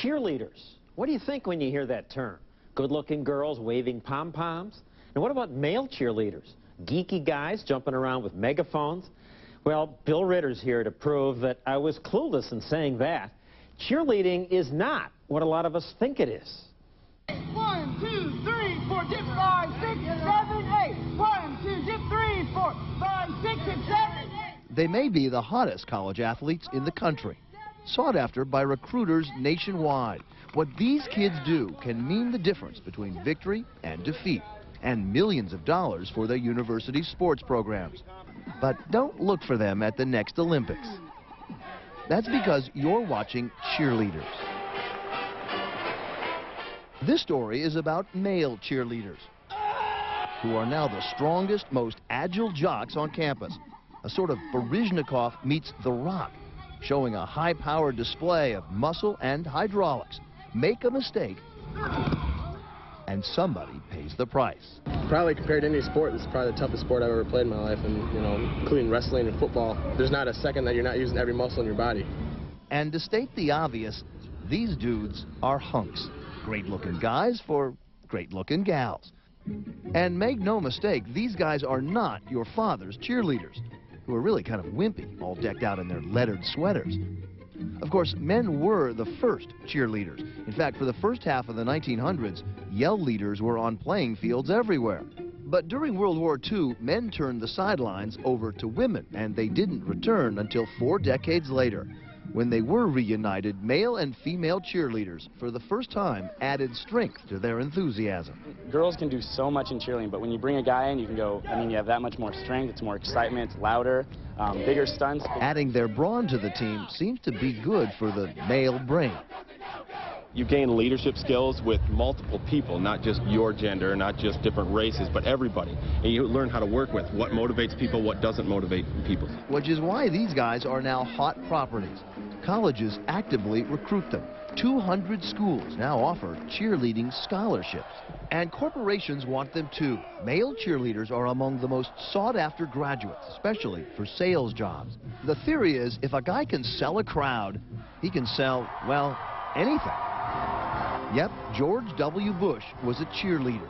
Cheerleaders. What do you think when you hear that term? Good-looking girls waving pom-poms? And what about male cheerleaders? Geeky guys jumping around with megaphones? Well, Bill Ritter's here to prove that I was clueless in saying that. Cheerleading is not what a lot of us think it is. 1, 2, 3, 4, dip 5, 6, 7, 8. 1, 2, dip 3, 4, 5, 6, and 7, 8. They may be the hottest college athletes in the country, sought after by recruiters nationwide. What these kids do can mean the difference between victory and defeat, and millions of dollars for their university sports programs. But don't look for them at the next Olympics. That's because you're watching Cheerleaders. This story is about male cheerleaders, who are now the strongest, most agile jocks on campus. A sort of Baryshnikov meets The Rock, showing a high-powered display of muscle and hydraulics. Make a mistake, and somebody pays the price. Probably compared to any sport, this is probably the toughest sport I've ever played in my life, and including wrestling and football. There's not a second that you're not using every muscle in your body. And to state the obvious, these dudes are hunks. Great-looking guys for great-looking gals. And make no mistake, these guys are not your father's cheerleaders, who are really kind of wimpy, all decked out in their lettered sweaters. Of course, men were the first cheerleaders. In fact, for the first half of the 1900s, yell leaders were on playing fields everywhere. But during World War II, men turned the sidelines over to women, and they didn't return until 4 decades later, when they were reunited. Male and female cheerleaders, for the first time, added strength to their enthusiasm. Girls can do so much in cheerleading, but when you bring a guy in, you can go, you have that much more strength, it's more excitement, it's louder, bigger stunts. Adding their brawn to the team seems to be good for the male brain. You gain leadership skills with multiple people, not just your gender, not just different races, but everybody. And you learn how to work with what motivates people, what doesn't motivate people. Which is why these guys are now hot properties. Colleges actively recruit them. 200 schools now offer cheerleading scholarships. And corporations want them too. Male cheerleaders are among the most sought-after graduates, especially for sales jobs. The theory is, if a guy can sell a crowd, he can sell, well, anything. Yep, George W. Bush was a cheerleader.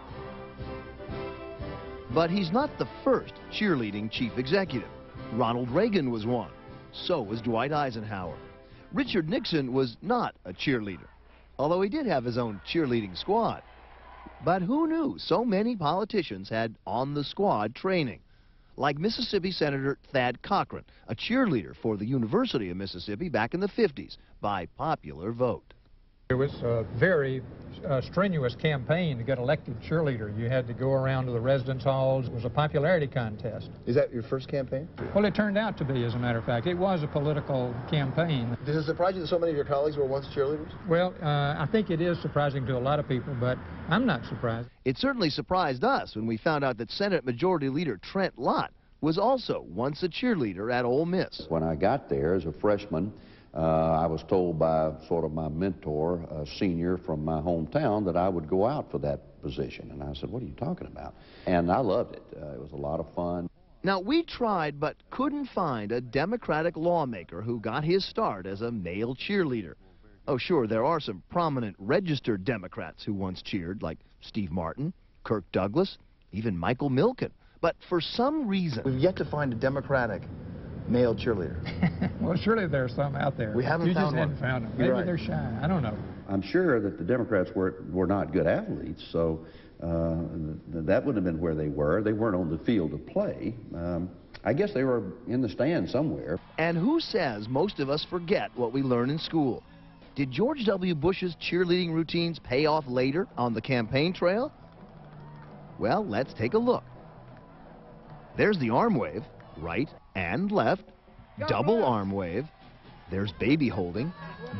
But he's not the first cheerleading chief executive. Ronald Reagan was one. So was Dwight Eisenhower. Richard Nixon was not a cheerleader, although he did have his own cheerleading squad. But who knew so many politicians had on-the-squad training? Like Mississippi Senator Thad Cochran, a cheerleader for the University of Mississippi back in the 50s, by popular vote. It was a very strenuous campaign to get elected cheerleader. You had to go around to the residence halls. It was a popularity contest. Is that your first campaign? Well, it turned out to be, as a matter of fact. It was a political campaign. Does it surprise you that so many of your colleagues were once cheerleaders? Well, I think it is surprising to a lot of people, but I'm not surprised. It certainly surprised us when we found out that Senate Majority Leader Trent Lott was also once a cheerleader at Ole Miss. When I got there as a freshman, I was told by sort of my mentor, a senior from my hometown, that I would go out for that position. And I said, what are you talking about? And I loved it. It was a lot of fun. Now, we tried but couldn't find a Democratic lawmaker who got his start as a male cheerleader. Oh, sure, there are some prominent registered Democrats who once cheered, like Steve Martin, Kirk Douglas, even Michael Milken. But for some reason, we've yet to find a Democratic male cheerleader. Well, surely there's some out there. We haven't found one. You just haven't found them. Maybe right. They're shy. I don't know. I'm sure that the Democrats were not good athletes, so that would have been where they were. They weren't on the field to play. I guess they were in the stands somewhere. And who says most of us forget what we learn in school? Did George W. Bush's cheerleading routines pay off later on the campaign trail? Well, let's take a look. There's the arm wave, right and left, double arm wave. There's baby holding,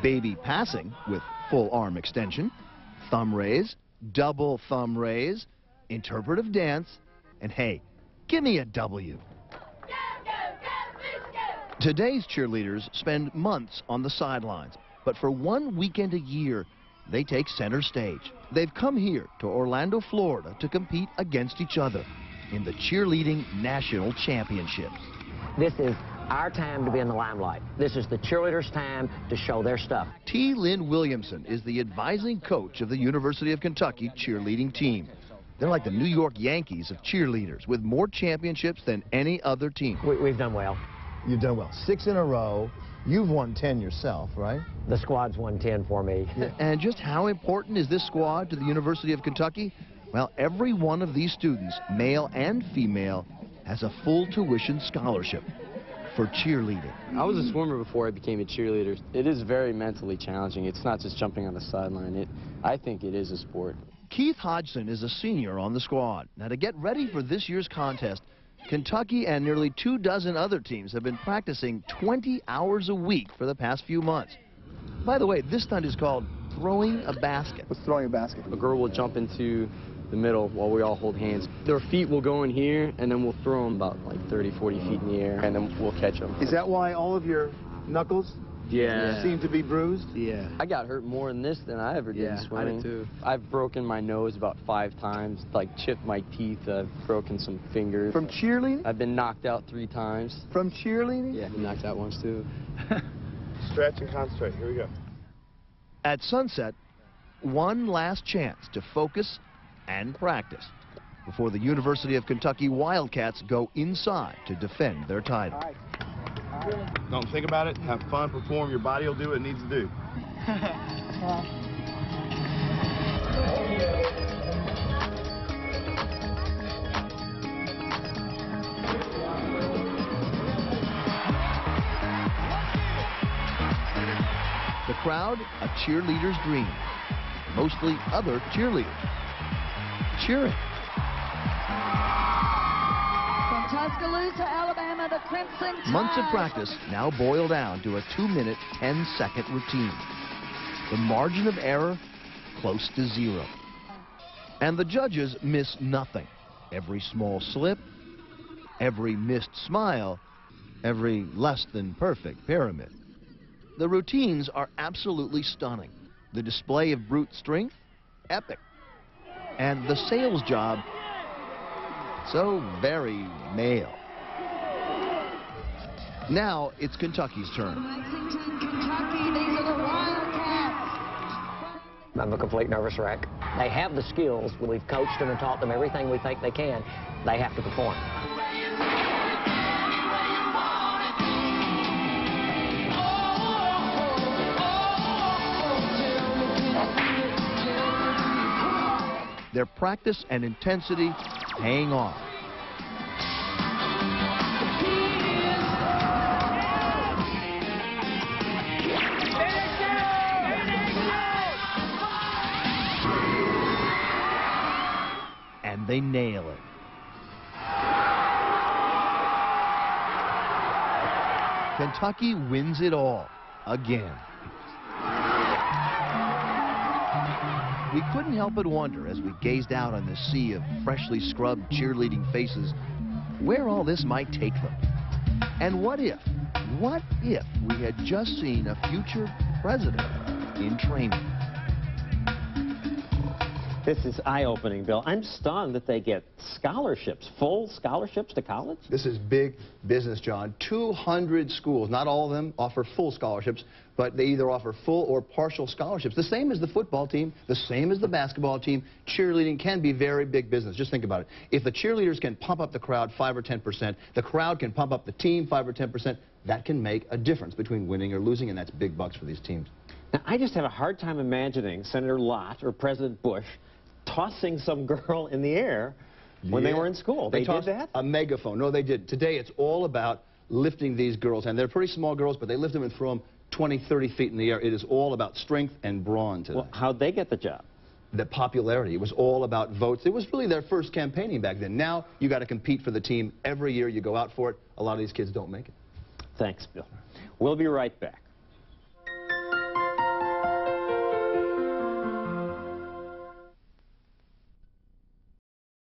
baby passing with full arm extension, thumb raise, double thumb raise, interpretive dance, and hey, give me a W. Today's cheerleaders spend months on the sidelines, but for one weekend a year, they take center stage. They've come here to Orlando, Florida to compete against each other in the Cheerleading National Championships. This is our time to be in the limelight. This is the cheerleaders' time to show their stuff. T. Lynn Williamson is the advising coach of the University of Kentucky cheerleading team. They're like the New York Yankees of cheerleaders, with more championships than any other team. We've done well. You've done well. 6 in a row. You've won 10 yourself, right? The squad's won 10 for me. And just how important is this squad to the University of Kentucky? Well, every one of these students, male and female, has a full tuition scholarship for cheerleading. I was a swimmer before I became a cheerleader. It is very mentally challenging. It's not just jumping on the sideline. I think it is a sport. Keith Hodgson is a senior on the squad. Now, to get ready for this year's contest, Kentucky and nearly 24 other teams have been practicing 20 hours a week for the past few months. By the way, this stunt is called throwing a basket. What's throwing a basket? A girl will jump into the middle while we all hold hands. Their feet will go in here, and then we'll throw them about like 30, 40 feet in the air, and then we'll catch them. Is that why all of your knuckles seem to be bruised? Yeah. I got hurt more in this than I ever did in swimming. I did too. I've broken my nose about 5 times, like chipped my teeth, I've broken some fingers. From cheerleading? I've been knocked out 3 times. From cheerleading? Yeah, been knocked out once too. Stretch and concentrate. Here we go. At sunset, one last chance to focus and practice before the University of Kentucky Wildcats go inside to defend their title. Don't think about it. Have fun, perform. Your body will do what it needs to do. The crowd, a cheerleader's dream. Mostly other cheerleaders. Cheering. From Tuscaloosa, Alabama, the Crimson Tide. Months of practice now boil down to a 2-minute, 10-second routine. The margin of error close to 0. And the judges miss nothing. Every small slip, every missed smile, every less than perfect pyramid. The routines are absolutely stunning. The display of brute strength, epic. And the sales job, so very male. Now it's Kentucky's turn. Lexington, Kentucky, these are the Wildcats. I'm a complete nervous wreck. They have the skills. We've coached them and taught them everything we think they can. They have to perform. Their practice and intensity paying off. And they nail it. Kentucky wins it all again. We couldn't help but wonder as we gazed out on this sea of freshly scrubbed cheerleading faces where all this might take them. And what if we had just seen a future president in training? This is eye-opening, Bill. I'm stunned that they get scholarships, full scholarships to college. This is big business, John. 200 schools, not all of them offer full scholarships, but they either offer full or partial scholarships. The same as the football team, the same as the basketball team. Cheerleading can be very big business. Just think about it. If the cheerleaders can pump up the crowd 5 or 10%, the crowd can pump up the team 5 or 10%, that can make a difference between winning or losing, and that's big bucks for these teams. Now, I just have a hard time imagining Senator Lott or President Bush tossing some girl in the air when they were in school. They did that? A megaphone. No, they did. Today, it's all about lifting these girls. And they're pretty small girls, but they lift them and throw them 20, 30 feet in the air. It is all about strength and brawn today. Well, how'd they get the job? The popularity. It was all about votes. It was really their first campaigning back then. Now, you got to compete for the team. Every year, you go out for it. A lot of these kids don't make it. Thanks, Bill. We'll be right back.